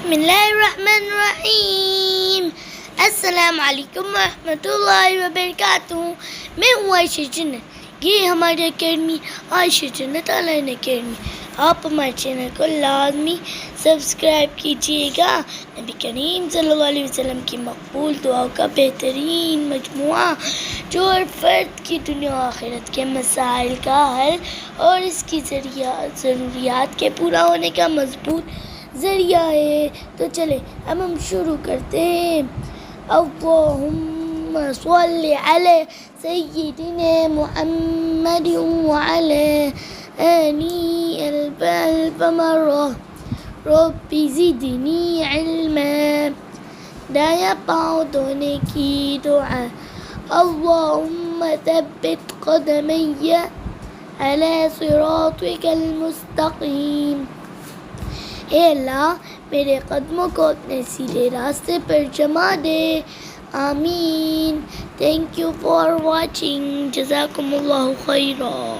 بسم اللہ الرحمن الرحیم۔ السلام علیکم ورحمۃ اللہ وبرکاتہ۔ میں ہوں عائشہ جنت، یہ ہماری اکیڈمی عائشہ جنت آن لائن اکیڈمی۔ آپ ہمارے چینل کو لازمی سبسکرائب کیجیے گا۔ نبی کریم صلی اللہ علیہ وسلم کی مقبول دعاؤں کا بہترین مجموعہ جو ہر فرد کی دنیا و آخرت کے مسائل کا حل اور اس کی ضروریات کے پورا ہونے کا مضبوط ذریعہ ہے۔ تو چلے اب ہم شروع کرتے ہیں۔ اللہم صلی علی سیدنا محمد وعلی آلہ الف مرہ رب زدنی علما۔ دایاں پاؤں دھونے کی دعا۔ اللہم ثبت قدمی علی صراطک المستقیم۔ اے اللہ میرے قدموں کو اپنے سیدھے راستے پر جما دے، آمین۔ تھینک یو فار واچنگ، جزاکم اللہ خیرا۔